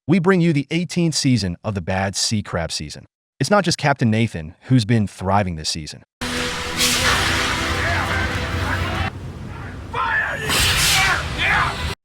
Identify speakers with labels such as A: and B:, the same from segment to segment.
A: we bring you the 18th season of the Bad Sea Crab season. It's not just Captain Nathan who's been thriving this season.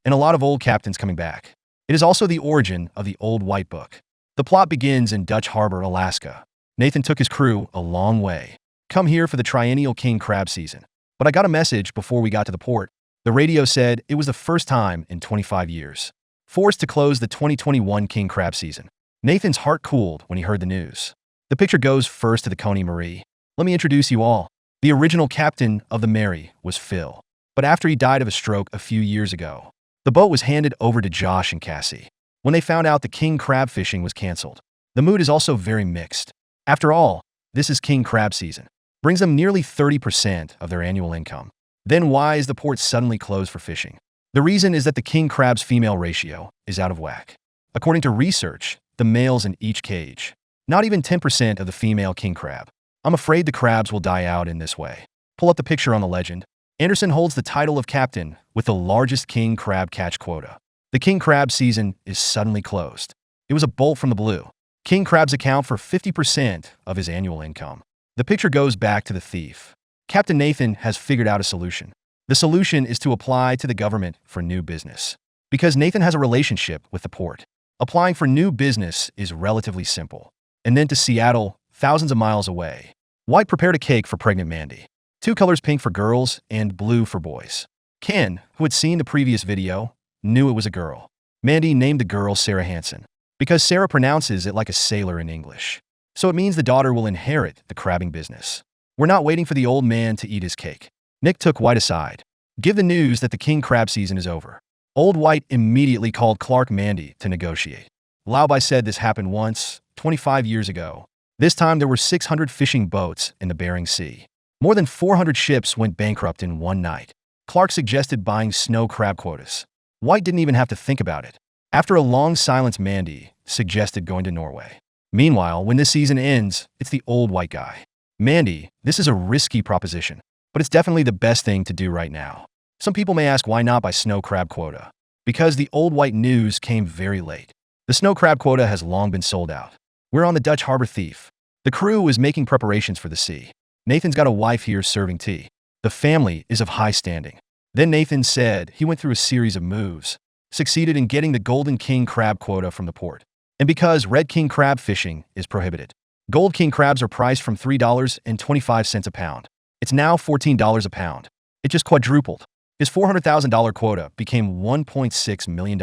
A: And a lot of old captains coming back. It is also the origin of the Old White Book. The plot begins in Dutch Harbor, Alaska. Nathan took his crew a long way. Come here for the triennial king crab season. But I got a message before we got to the port. The radio said it was the first time in 25 years. Forced to close the 2021 king crab season. Nathan's heart cooled when he heard the news. The picture goes first to the Coney Marie. Let me introduce you all. The original captain of the Mary was Phil. But after he died of a stroke a few years ago, the boat was handed over to Josh and Cassie. When they found out the king crab fishing was canceled, the mood is also very mixed. After all, this is king crab season. Brings them nearly 30% of their annual income. Then why is the port suddenly closed for fishing? The reason is that the king crab's female ratio is out of whack. According to research, the males in each cage, not even 10% of the female king crab. I'm afraid the crabs will die out in this way. Pull up the picture on the legend. Anderson holds the title of captain with the largest king crab catch quota. The king crab season is suddenly closed. It was a bolt from the blue. King crabs account for 50% of his annual income. The picture goes back to the thief. Captain Nathan has figured out a solution. The solution is to apply to the government for new business. Because Nathan has a relationship with the port, applying for new business is relatively simple. And then to Seattle, thousands of miles away. White prepared a cake for pregnant Mandy. 2 colors, pink for girls and blue for boys. Ken, who had seen the previous video, knew it was a girl. Mandy named the girl Sarah Hansen, because Sarah pronounces it like a sailor in English. So it means the daughter will inherit the crabbing business. We're not waiting for the old man to eat his cake. Nick took White aside. Give the news that the king crab season is over. Old White immediately called Clark Mandy to negotiate. Laubai said this happened once, 25 years ago. This time there were 600 fishing boats in the Bering Sea. More than 400 ships went bankrupt in one night. Clark suggested buying snow crab quotas. White didn't even have to think about it. After a long silence, Mandy suggested going to Norway. Meanwhile, when this season ends, it's the old white guy. Mandy, this is a risky proposition, but it's definitely the best thing to do right now. Some people may ask why not buy snow crab quota. Because the old white news came very late. The snow crab quota has long been sold out. We're on the Dutch Harbor Thief. The crew is making preparations for the sea. Nathan's got a wife here serving tea. The family is of high standing. Then Nathan said he went through a series of moves, succeeded in getting the golden king crab quota from the port. And because red king crab fishing is prohibited, gold king crabs are priced from $3.25 a pound. It's now $14 a pound. It just quadrupled. His $400,000 quota became $1.6 million.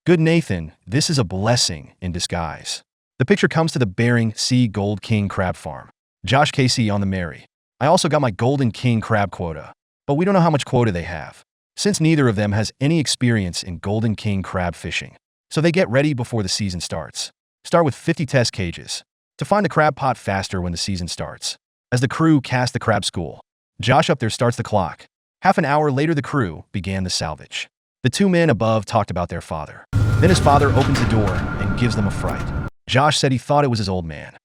A: Good Nathan, this is a blessing in disguise. The picture comes to the Bering Sea Gold King Crab Farm. Josh Casey on the Mary. I also got my golden king crab quota, but we don't know how much quota they have, since neither of them has any experience in golden king crab fishing. So they get ready before the season starts. Start with 50 test cages to find the crab pot faster when the season starts. As the crew cast the crab school, Josh up there starts the clock. Half an hour later, the crew began the salvage. The 2 men above talked about their father. Then his father opens the door and gives them a fright. Josh said he thought it was his old man.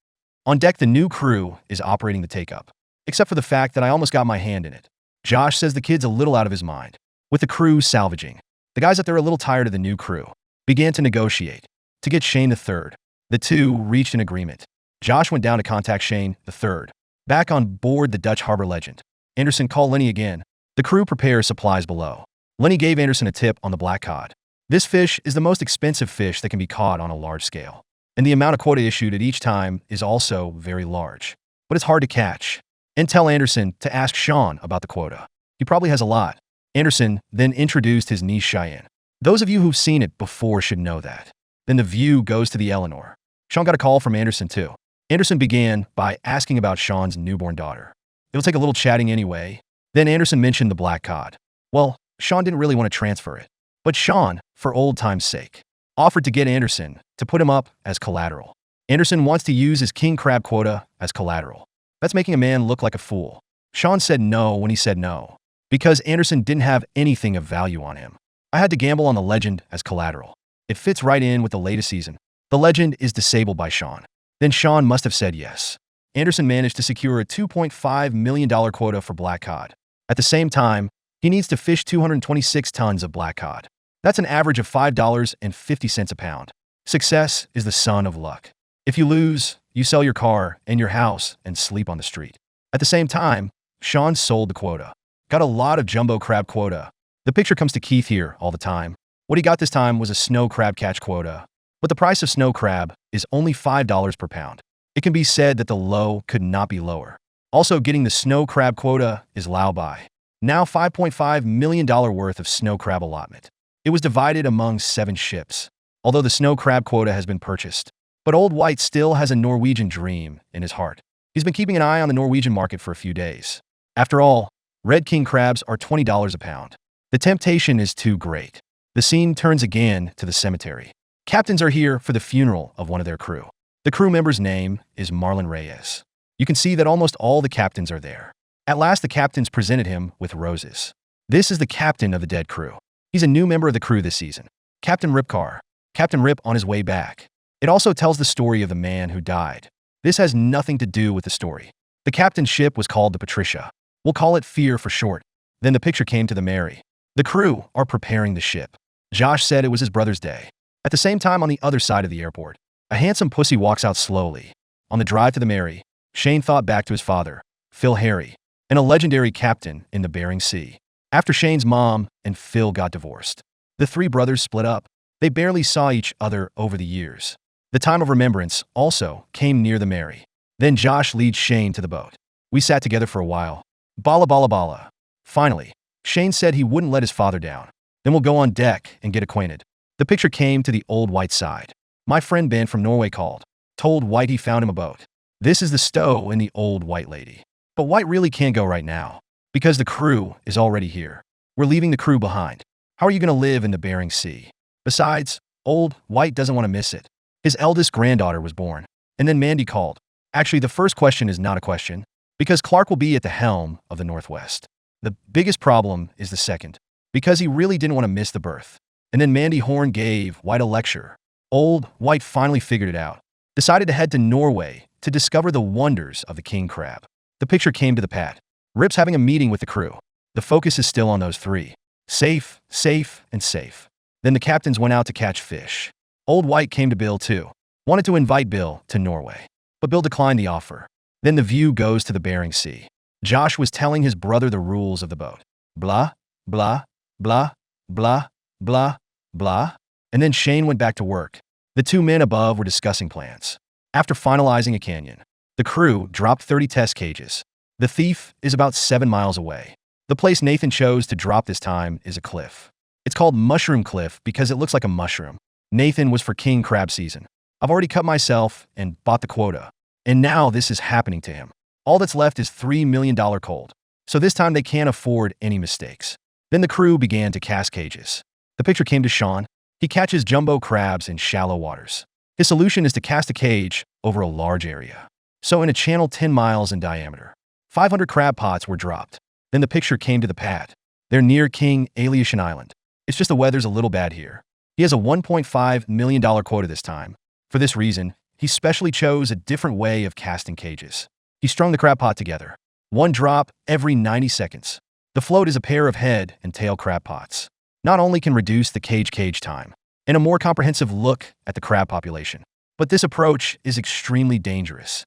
A: On deck, the new crew is operating the take-up, except for the fact that I almost got my hand in it. Josh says the kid's a little out of his mind. With the crew salvaging, the guys up there a little tired of the new crew began to negotiate to get Shane III. The two reached an agreement. Josh went down to contact Shane III. Back on board the Dutch Harbor Legend, Anderson called Lenny again. The crew prepares supplies below. Lenny gave Anderson a tip on the black cod. This fish is the most expensive fish that can be caught on a large scale. And the amount of quota issued at each time is also very large. But it's hard to catch. And tell Anderson to ask Sean about the quota. He probably has a lot. Anderson then introduced his niece Cheyenne. Those of you who've seen it before should know that. Then the view goes to the Eleanor. Sean got a call from Anderson too. Anderson began by asking about Sean's newborn daughter. It'll take a little chatting anyway. Then Anderson mentioned the black cod. Well, Sean didn't really want to transfer it. But Sean, for old time's sake, offered to get Anderson to put him up as collateral. Anderson wants to use his king crab quota as collateral. That's making a man look like a fool. Sean said no when he said no, because Anderson didn't have anything of value on him. I had to gamble on the legend as collateral. It fits right in with the latest season. The legend is disabled by Sean. Then Sean must have said yes. Anderson managed to secure a $2.5 million quota for black cod. At the same time, he needs to fish 226 tons of black cod. That's an average of $5.50 a pound. Success is the son of luck. If you lose, you sell your car and your house and sleep on the street. At the same time, Sean sold the quota. Got a lot of jumbo crab quota. The picture comes to Keith here all the time. What he got this time was a snow crab catch quota. But the price of snow crab is only $5 per pound. It can be said that the low could not be lower. Also, getting the snow crab quota is Lao Bai. Now $5.5 million worth of snow crab allotment. It was divided among 7 ships, although the snow crab quota has been purchased. But Old White still has a Norwegian dream in his heart. He's been keeping an eye on the Norwegian market for a few days. After all, red king crabs are $20 a pound. The temptation is too great. The scene turns again to the cemetery. Captains are here for the funeral of one of their crew. The crew member's name is Marlon Reyes. You can see that almost all the captains are there. At last, the captains presented him with roses. This is the captain of the dead crew. He's a new member of the crew this season, Captain Ripcar. Captain Rip on his way back. It also tells the story of the man who died. This has nothing to do with the story. The captain's ship was called the Patricia. We'll call it Fear for short. Then the picture came to the Mary. The crew are preparing the ship. Josh said it was his brother's day. At the same time, on the other side of the airport, a handsome pussy walks out slowly. On the drive to the Mary, Shane thought back to his father, Phil Harry, and a legendary captain in the Bering Sea. After Shane's mom and Phil got divorced, the 3 brothers split up. They barely saw each other over the years. The time of remembrance also came near the Mary. Then Josh leads Shane to the boat. We sat together for a while. Bala bala bala. Finally, Shane said he wouldn't let his father down. Then we'll go on deck and get acquainted. The picture came to the Old White side. My friend Ben from Norway called. Told White he found him a boat. This is the Stowe and the Old White lady. But White really can't go right now, because the crew is already here. We're leaving the crew behind. How are you going to live in the Bering Sea? Besides, Old White doesn't want to miss it. His eldest granddaughter was born. And then Mandy called. Actually, the first question is not a question, because Clark will be at the helm of the Northwest. The biggest problem is the second, because he really didn't want to miss the berth. And then Mandy Horn gave White a lecture. Old White finally figured it out. Decided to head to Norway to discover the wonders of the king crab. The picture came to the pad. Rip's having a meeting with the crew. The focus is still on those 3. Safe, safe, and safe. Then the captains went out to catch fish. Old White came to Bill too. Wanted to invite Bill to Norway, but Bill declined the offer. Then the view goes to the Bering Sea. Josh was telling his brother the rules of the boat. Blah, blah, blah, blah, blah, blah. And then Shane went back to work. The 2 men above were discussing plans. After finalizing a canyon, the crew dropped 30 test cages. The thief is about 7 miles away. The place Nathan chose to drop this time is a cliff. It's called Mushroom Cliff because it looks like a mushroom. Nathan was for king crab season. I've already cut myself and bought the quota. And now this is happening to him. All that's left is $3 million cold. So this time they can't afford any mistakes. Then the crew began to cast cages. The picture came to Sean. He catches jumbo crabs in shallow waters. His solution is to cast a cage over a large area. So in a channel 10 miles in diameter, 500 crab pots were dropped. Then the picture came to the pad. They're near King Aleutian Island. It's just the weather's a little bad here. He has a $1.5 million quota this time. For this reason, he specially chose a different way of casting cages. He strung the crab pot together. 1 drop every 90 seconds. The float is a pair of head and tail crab pots. Not only can reduce the cage time and a more comprehensive look at the crab population, but this approach is extremely dangerous.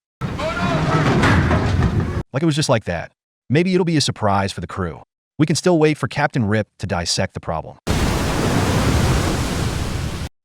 A: Like it was just like that. Maybe it'll be a surprise for the crew. We can still wait for Captain Rip to dissect the problem.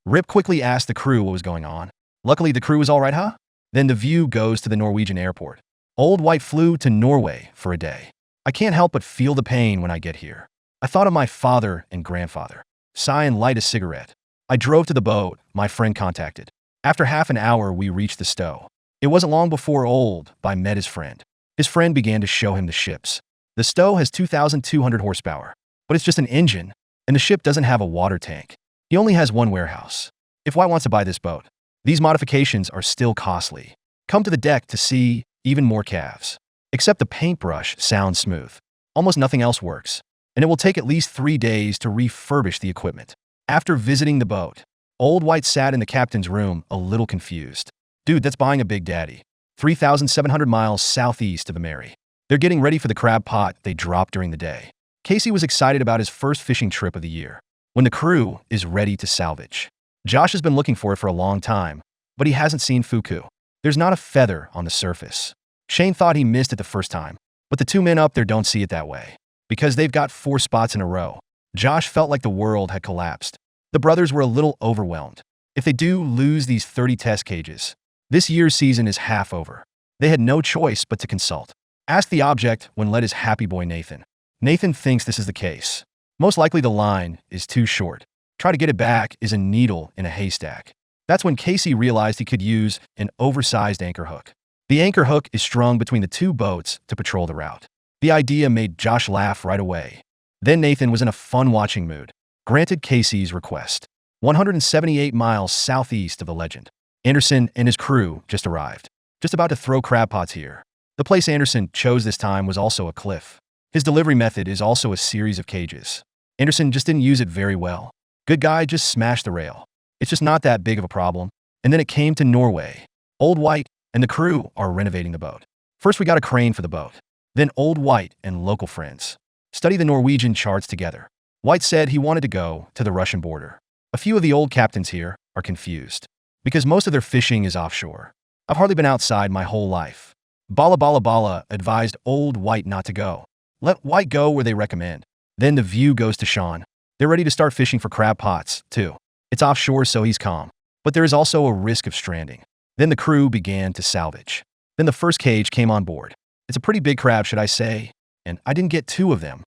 A: Rip quickly asked the crew what was going on. Luckily, the crew was all right, huh? Then the view goes to the Norwegian airport. Old White flew to Norway for a day. I can't help but feel the pain when I get here. I thought of my father and grandfather. Sigh and light a cigarette. I drove to the boat my friend contacted. After half an hour, we reached the Stowe. It wasn't long before Old White met his friend. His friend began to show him the ships. The Stowe has 2,200 horsepower, but it's just an engine, and the ship doesn't have a water tank. He only has 1 warehouse. If White wants to buy this boat, these modifications are still costly. Come to the deck to see even more calves. Except the paintbrush sounds smooth. Almost nothing else works, and it will take at least 3 days to refurbish the equipment. After visiting the boat, Old White sat in the captain's room a little confused. Dude, that's buying a Big Daddy. 3,700 miles southeast of the Mary. They're getting ready for the crab pot they dropped during the day. Casey was excited about his first fishing trip of the year, when the crew is ready to salvage. Josh has been looking for it for a long time, but he hasn't seen Fuku. There's not a feather on the surface. Shane thought he missed it the first time, but the two men up there don't see it that way. Because they've got 4 spots in a row, Josh felt like the world had collapsed. The brothers were a little overwhelmed. If they do lose these 30 test cages, this year's season is half over. They had no choice but to consult. Ask the object when led his happy boy Nathan. Nathan thinks this is the case. Most likely the line is too short. Try to get it back is a needle in a haystack. That's when Casey realized he could use an oversized anchor hook. The anchor hook is strung between the 2 boats to patrol the route. The idea made Josh laugh right away. Then Nathan was in a fun-watching mood. Granted Casey's request. 178 miles southeast of the legend. Anderson and his crew just arrived. Just about to throw crab pots here. The place Anderson chose this time was also a cliff. His delivery method is also a series of cages. Anderson just didn't use it very well. Good guy just smashed the rail. It's just not that big of a problem. And then it came to Norway. Old White and the crew are renovating the boat. First we got a crane for the boat. Then Old White and local friends study the Norwegian charts together. White said he wanted to go to the Russian border. A few of the old captains here are confused because most of their fishing is offshore. I've hardly been outside my whole life. Bala advised Old White not to go. Let White go where they recommend. Then the view goes to Sean. They're ready to start fishing for crab pots, too. It's offshore, so he's calm. But there is also a risk of stranding. Then the crew began to salvage. Then the first cage came on board. It's a pretty big crab, should I say, and I didn't get 2 of them.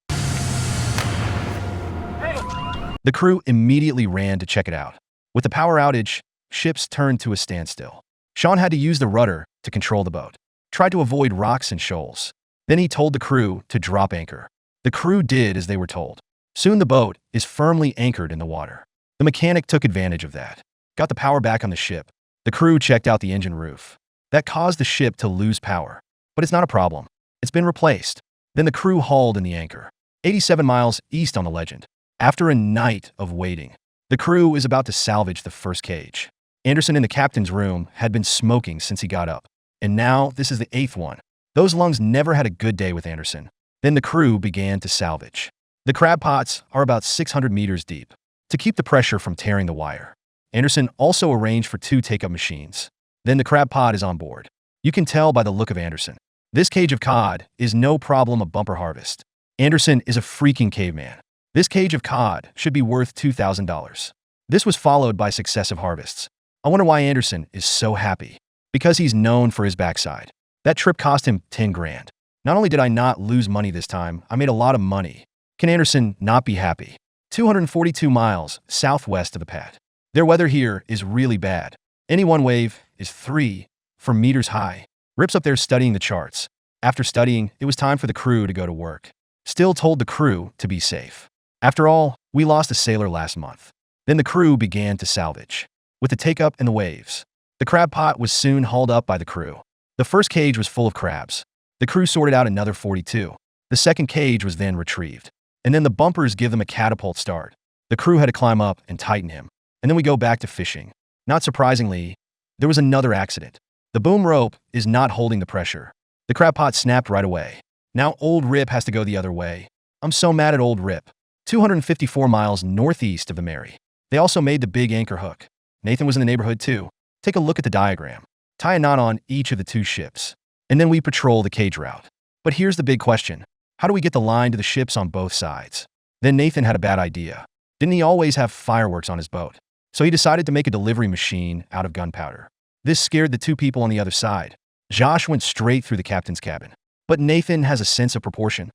A: The crew immediately ran to check it out. With the power outage, ships turned to a standstill. Sean had to use the rudder to control the boat. Tried to avoid rocks and shoals. Then he told the crew to drop anchor. The crew did as they were told. Soon the boat is firmly anchored in the water. The mechanic took advantage of that. Got the power back on the ship. The crew checked out the engine roof. That caused the ship to lose power. But it's not a problem. It's been replaced. Then the crew hauled in the anchor. 87 miles east on the legend. After a night of waiting, the crew is about to salvage the first cage. Anderson in the captain's room had been smoking since he got up. And now this is the 8th one. Those lungs never had a good day with Anderson. Then the crew began to salvage. The crab pots are about 600 meters deep to keep the pressure from tearing the wire. Anderson also arranged for 2 take-up machines. Then the crab pot is on board. You can tell by the look of Anderson. This cage of cod is no problem a bumper harvest. Anderson is a freaking caveman. This cage of cod should be worth $2,000. This was followed by successive harvests. I wonder why Anderson is so happy. Because he's known for his backside. That trip cost him 10 grand. Not only did I not lose money this time, I made a lot of money. Can Anderson not be happy? 242 miles southwest of the pad. Their weather here is really bad. Any one wave is 3 meters high. Rip's up there studying the charts. After studying, it was time for the crew to go to work. Still told the crew to be safe. After all, we lost a sailor last month. Then the crew began to salvage. With the take-up and the waves. The crab pot was soon hauled up by the crew. The first cage was full of crabs. The crew sorted out another 42. The second cage was then retrieved. And then the bumpers give them a catapult start. The crew had to climb up and tighten him. And then we go back to fishing. Not surprisingly, there was another accident. The boom rope is not holding the pressure. The crab pot snapped right away. Now Old Rip has to go the other way. I'm so mad at Old Rip. 254 miles northeast of the Mary. They also made the big anchor hook. Nathan was in the neighborhood too. Take a look at the diagram. Tie a knot on each of the 2 ships. And then we patrol the cage route. But here's the big question. How do we get the line to the ships on both sides? Then Nathan had a bad idea. Didn't he always have fireworks on his boat? So he decided to make a delivery machine out of gunpowder. This scared the 2 people on the other side. Josh went straight through the captain's cabin. But Nathan has a sense of proportion.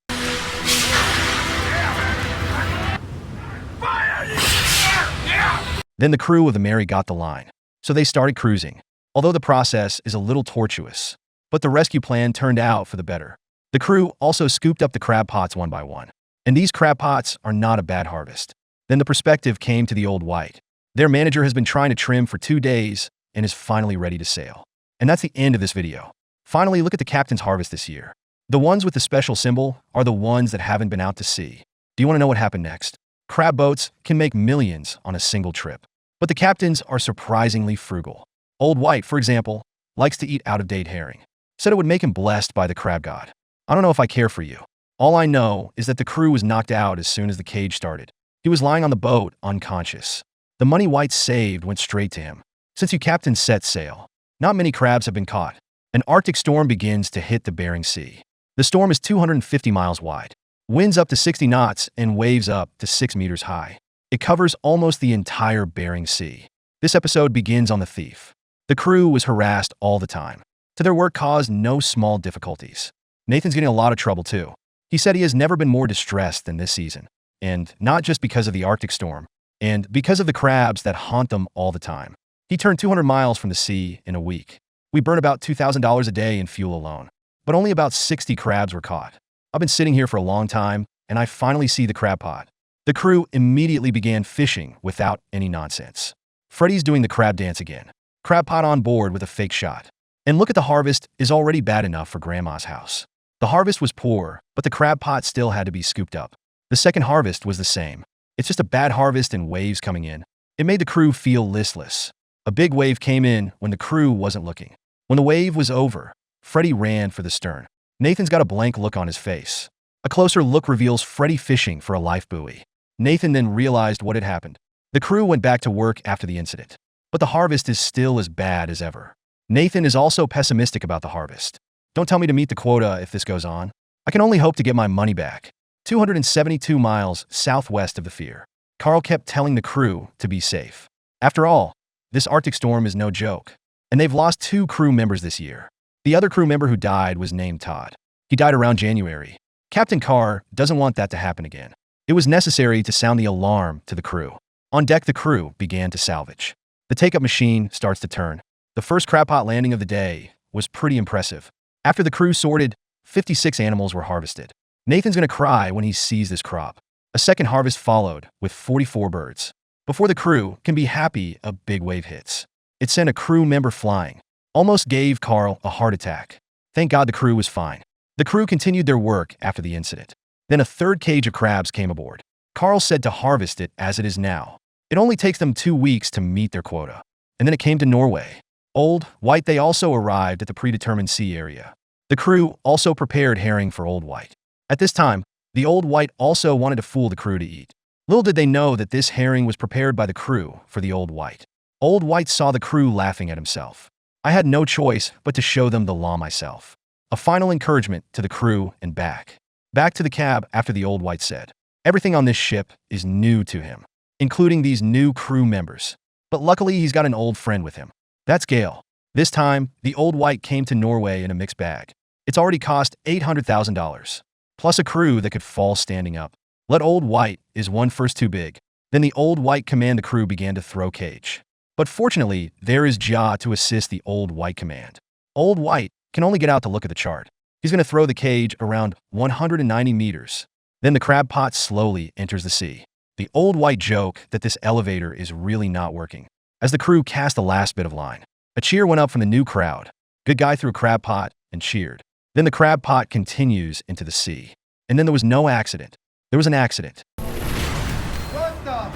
A: Then the crew of the Mary got the line. So they started cruising. Although the process is a little tortuous. But the rescue plan turned out for the better. The crew also scooped up the crab pots one by one. And these crab pots are not a bad harvest. Then the perspective came to the Old White. Their manager has been trying to trim for 2 days and is finally ready to sail. And that's the end of this video. Finally, look at the captain's harvest this year. The ones with the special symbol are the ones that haven't been out to sea. Do you want to know what happened next? Crab boats can make millions on a single trip. But the captains are surprisingly frugal. Old White, for example, likes to eat out-of-date herring. Said it would make him blessed by the crab god. I don't know if I care for you. All I know is that the crew was knocked out as soon as the cage started. He was lying on the boat, unconscious. The money White saved went straight to him. Since you captains set sail, not many crabs have been caught. An Arctic storm begins to hit the Bering Sea. The storm is 250 miles wide, winds up to 60 knots, and waves up to 6 meters high. It covers almost the entire Bering Sea. This episode begins on the Thief. The crew was harassed all the time. To their work caused no small difficulties. Nathan's getting a lot of trouble too. He said he has never been more distressed than this season. And not just because of the Arctic storm, and because of the crabs that haunt them all the time. He turned 200 miles from the sea in a week. We burn about $2,000 a day in fuel alone. But only about 60 crabs were caught. I've been sitting here for a long time, and I finally see the crab pot. The crew immediately began fishing without any nonsense. Freddie's doing the crab dance again. Crab pot on board with a fake shot. And look at the harvest is already bad enough for Grandma's house. The harvest was poor, but the crab pot still had to be scooped up. The second harvest was the same. It's just a bad harvest and waves coming in. It made the crew feel listless. A big wave came in when the crew wasn't looking. When the wave was over, Freddie ran for the stern. Nathan's got a blank look on his face. A closer look reveals Freddie fishing for a life buoy. Nathan then realized what had happened. The crew went back to work after the incident. But the harvest is still as bad as ever. Nathan is also pessimistic about the harvest. Don't tell me to meet the quota if this goes on. I can only hope to get my money back. 272 miles southwest of the Fear. Carl kept telling the crew to be safe. After all, this Arctic storm is no joke. And they've lost 2 crew members this year. The other crew member who died was named Todd. He died around January. Captain Carr doesn't want that to happen again. It was necessary to sound the alarm to the crew. On deck, the crew began to salvage. The take-up machine starts to turn. The first crab pot landing of the day was pretty impressive. After the crew sorted, 56 animals were harvested. Nathan's gonna cry when he sees this crop. A second harvest followed with 44 birds. Before the crew can be happy, a big wave hits. It sent a crew member flying. Almost gave Carl a heart attack. Thank God the crew was fine. The crew continued their work after the incident. Then a third cage of crabs came aboard. Carl said to harvest it as it is now. It only takes them 2 weeks to meet their quota. And then it came to Norway. Old White, they also arrived at the predetermined sea area. The crew also prepared herring for Old White. At this time, the Old White also wanted to fool the crew to eat. Little did they know that this herring was prepared by the crew for the Old White. Old White saw the crew laughing at himself. I had no choice but to show them the law myself. A final encouragement to the crew and back. Back to the cab after the Old White said, everything on this ship is new to him, including these new crew members. But luckily he's got an old friend with him. That's Gale. This time, the Old White came to Norway in a mixed bag. It's already cost $800,000. Plus a crew that could fall standing up. Let Old White is one first too big. Then the Old White command the crew began to throw cage. But fortunately, there is Ja to assist the Old White command. Old White can only get out to look at the chart. He's going to throw the cage around 190 meters. Then the crab pot slowly enters the sea. The Old White joke that this elevator is really not working. As the crew cast the last bit of line, a cheer went up from the new crowd. Good guy threw a crab pot and cheered. Then the crab pot continues into the sea. And then there was no accident. There was an accident.
B: What the?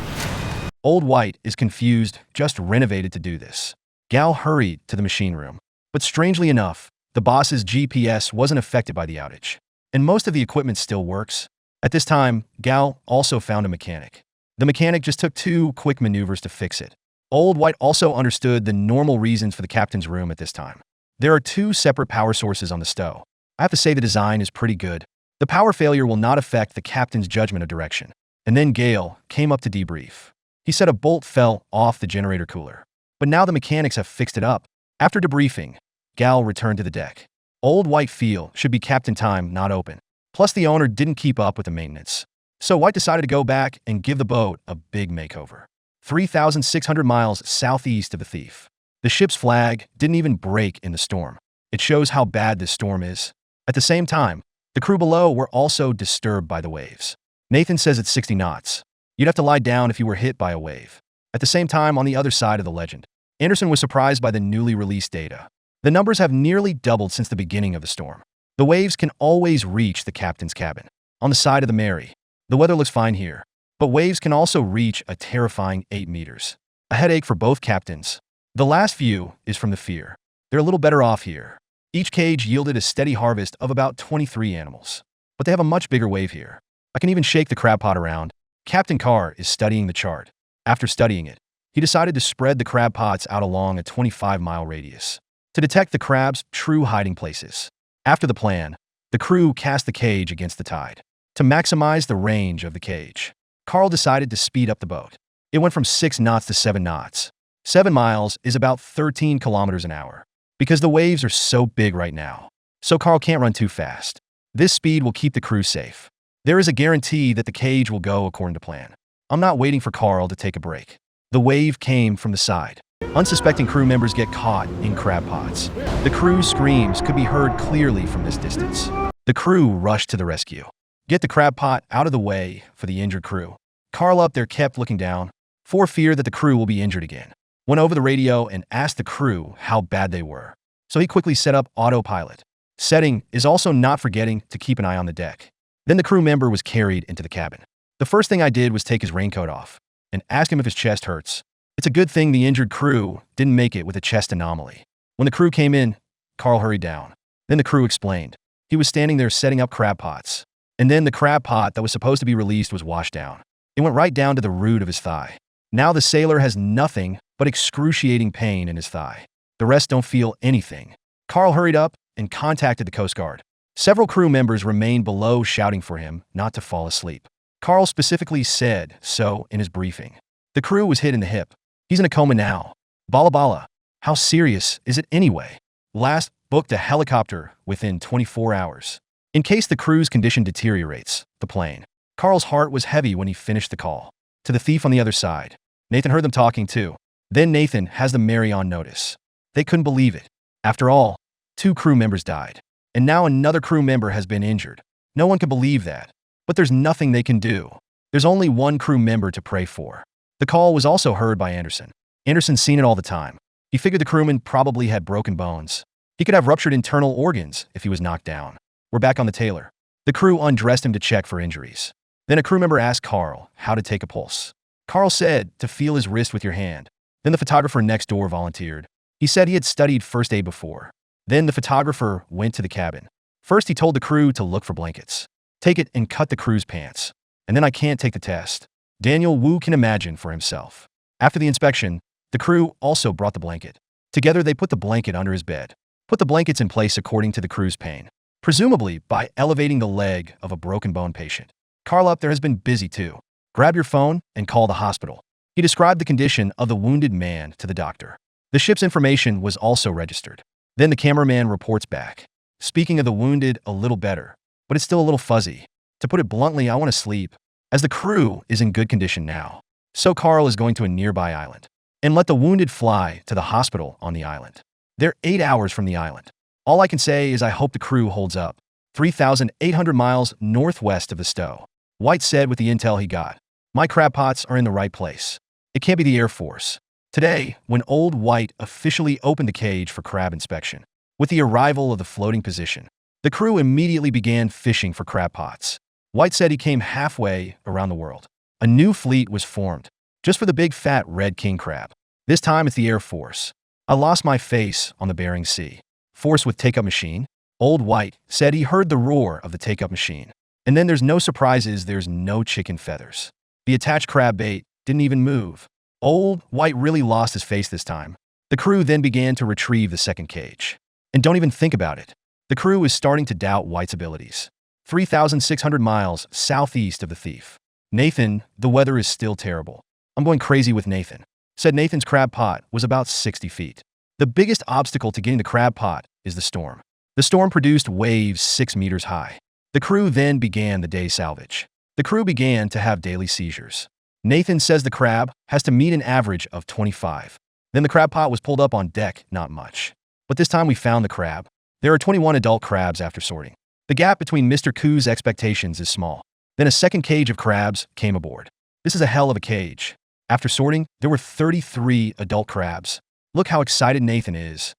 A: Old White is confused, just renovated to do this. Gal hurried to the machine room. But strangely enough, the boss's GPS wasn't affected by the outage. And most of the equipment still works. At this time, Gal also found a mechanic. The mechanic just took 2 quick maneuvers to fix it. Old White also understood the normal reasons for the captain's room at this time. There are 2 separate power sources on the stow. I have to say the design is pretty good. The power failure will not affect the captain's judgment of direction. And then Gale came up to debrief. He said a bolt fell off the generator cooler. But now the mechanics have fixed it up. After debriefing, Gal returned to the deck. Old White feel should be captain time not open. Plus the owner didn't keep up with the maintenance. So White decided to go back and give the boat a big makeover. 3,600 miles southeast of the Thief. The ship's flag didn't even break in the storm. It shows how bad this storm is. At the same time, the crew below were also disturbed by the waves. Nathan says it's 60 knots. You'd have to lie down if you were hit by a wave. At the same time, on the other side of the legend, Anderson was surprised by the newly released data. The numbers have nearly doubled since the beginning of the storm. The waves can always reach the captain's cabin. On the side of the Mary, the weather looks fine here, but waves can also reach a terrifying 8 meters. A headache for both captains. The last view is from the Fear. They're a little better off here. Each cage yielded a steady harvest of about 23 animals. But they have a much bigger wave here. I can even shake the crab pot around. Captain Carr is studying the chart. After studying it, he decided to spread the crab pots out along a 25-mile radius to detect the crab's true hiding places. After the plan, the crew cast the cage against the tide. To maximize the range of the cage, Carl decided to speed up the boat. It went from 6 knots to 7 knots. 7 miles is about 13 kilometers an hour, because the waves are so big right now. So Carl can't run too fast. This speed will keep the crew safe. There is a guarantee that the cage will go according to plan. I'm not waiting for Carl to take a break. The wave came from the side. Unsuspecting crew members get caught in crab pots. The crew's screams could be heard clearly from this distance. The crew rushed to the rescue. Get the crab pot out of the way for the injured crew. Carl up there kept looking down, for fear that the crew will be injured again. Went over the radio and asked the crew how bad they were. So he quickly set up autopilot. Setting is also not forgetting to keep an eye on the deck. Then the crew member was carried into the cabin. The first thing I did was take his raincoat off and ask him if his chest hurts. It's a good thing the injured crew didn't make it with a chest anomaly. When the crew came in, Carl hurried down. Then the crew explained. He was standing there setting up crab pots. And then the crab pot that was supposed to be released was washed down. It went right down to the root of his thigh. Now the sailor has nothing but excruciating pain in his thigh. The rest don't feel anything. Carl hurried up and contacted the Coast Guard. Several crew members remained below shouting for him not to fall asleep. Carl specifically said so in his briefing. The crew was hit in the hip. He's in a coma now. Bala bala. How serious is it anyway? Last booked a helicopter within 24 hours. In case the crew's condition deteriorates, the plane. Carl's heart was heavy when he finished the call. To the thief on the other side. Nathan heard them talking too. Then Nathan has them marry on notice. They couldn't believe it. After all, 2 crew members died. And now another crew member has been injured. No one can believe that. But there's nothing they can do. There's only one crew member to pray for. The call was also heard by Anderson. Anderson's seen it all the time. He figured the crewman probably had broken bones. He could have ruptured internal organs if he was knocked down. We're back on the tailor. The crew undressed him to check for injuries. Then a crew member asked Carl how to take a pulse. Carl said to feel his wrist with your hand. Then the photographer next door volunteered. He said he had studied first aid before. Then the photographer went to the cabin. First he told the crew to look for blankets. Take it and cut the crew's pants. And then I can't take the test. Daniel Wu can imagine for himself. After the inspection, the crew also brought the blanket. Together they put the blanket under his bed. Put the blankets in place according to the crew's pain. Presumably by elevating the leg of a broken bone patient. Carl up there has been busy too. Grab your phone and call the hospital. He described the condition of the wounded man to the doctor. The ship's information was also registered. Then the cameraman reports back. Speaking of the wounded a little better, but it's still a little fuzzy. To put it bluntly, I want to sleep, as the crew is in good condition now. So Carl is going to a nearby island and let the wounded fly to the hospital on the island. They're 8 hours from the island. All I can say is I hope the crew holds up. 3,800 miles northwest of the Stowe. White said with the intel he got, my crab pots are in the right place. It can't be the Air Force. Today, when Old White officially opened the cage for crab inspection, with the arrival of the floating position, the crew immediately began fishing for crab pots. White said he came halfway around the world. A new fleet was formed, just for the big fat red king crab. This time it's the Air Force. I lost my face on the Bering Sea. Force with take-up machine. Old White said he heard the roar of the take-up machine. And then there's no surprises, there's no chicken feathers. The attached crab bait didn't even move. Old White really lost his face this time. The crew then began to retrieve the second cage. And don't even think about it. The crew is starting to doubt White's abilities. 3,600 miles southeast of the thief. Nathan, the weather is still terrible. I'm going crazy with Nathan. Said Nathan's crab pot was about 60 feet. The biggest obstacle to getting the crab pot is the storm. The storm produced waves 6 meters high. The crew then began the day's salvage. The crew began to have daily seizures. Nathan says the crab has to meet an average of 25. Then the crab pot was pulled up on deck, not much. But this time we found the crab. There are 21 adult crabs after sorting. The gap between Mr. Koo's expectations is small. Then a second cage of crabs came aboard. This is a hell of a cage. After sorting, there were 33 adult crabs. Look how excited Nathan is.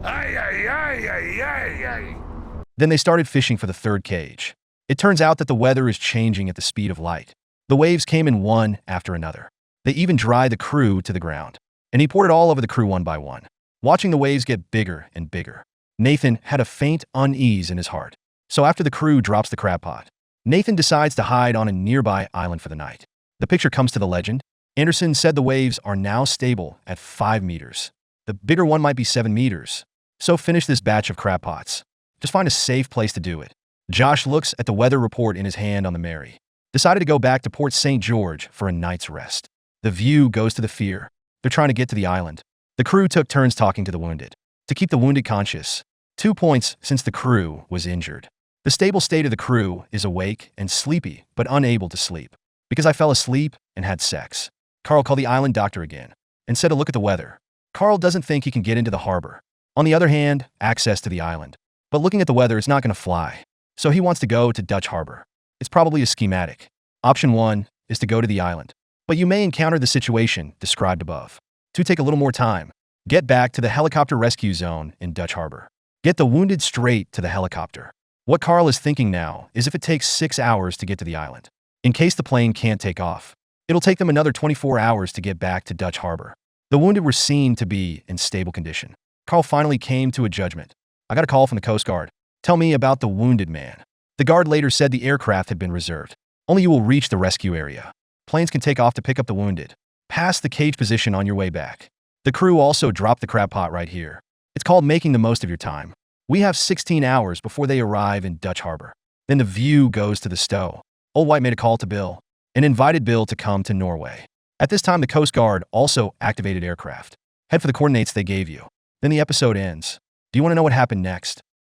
B: Ay, ay, ay, ay, ay, ay.
A: Then they started fishing for the third cage. It turns out that the weather is changing at the speed of light. The waves came in one after another. They even dried the crew to the ground. And he poured it all over the crew one by one. Watching the waves get bigger and bigger, Nathan had a faint unease in his heart. So after the crew drops the crab pot, Nathan decides to hide on a nearby island for the night. The picture comes to the legend. Anderson said the waves are now stable at 5 meters. The bigger one might be 7 meters. So finish this batch of crab pots. Just find a safe place to do it. Josh looks at the weather report in his hand on the Mary. Decided to go back to Port St. George for a night's rest. The view goes to the Fear. They're trying to get to the island. The crew took turns talking to the wounded. To keep the wounded conscious. 2 points since the crew was injured. The stable state of the crew is awake and sleepy, but unable to sleep. Because I fell asleep and had sex. Carl called the island doctor again and said to look at the weather. Carl doesn't think he can get into the harbor. On the other hand, access to the island. But looking at the weather, it's not going to fly. So he wants to go to Dutch Harbor. It's probably a schematic. Option 1 is to go to the island. But you may encounter the situation described above. To take a little more time, get back to the helicopter rescue zone in Dutch Harbor. Get the wounded straight to the helicopter. What Carl is thinking now is if it takes 6 hours to get to the island, in case the plane can't take off, it'll take them another 24 hours to get back to Dutch Harbor. The wounded were seen to be in stable condition. Carl finally came to a judgment. I got a call from the Coast Guard. Tell me about the wounded man. The guard later said the aircraft had been reserved. Only you will reach the rescue area. Planes can take off to pick up the wounded. Pass the cage position on your way back. The crew also dropped the crab pot right here. It's called making the most of your time. We have 16 hours before they arrive in Dutch Harbor. Then the view goes to the Stowe. Old White made a call to Bill and invited Bill to come to Norway. At this time, the Coast Guard also activated aircraft. Head for the coordinates they gave you. Then the episode ends. Do you want to know what happened next?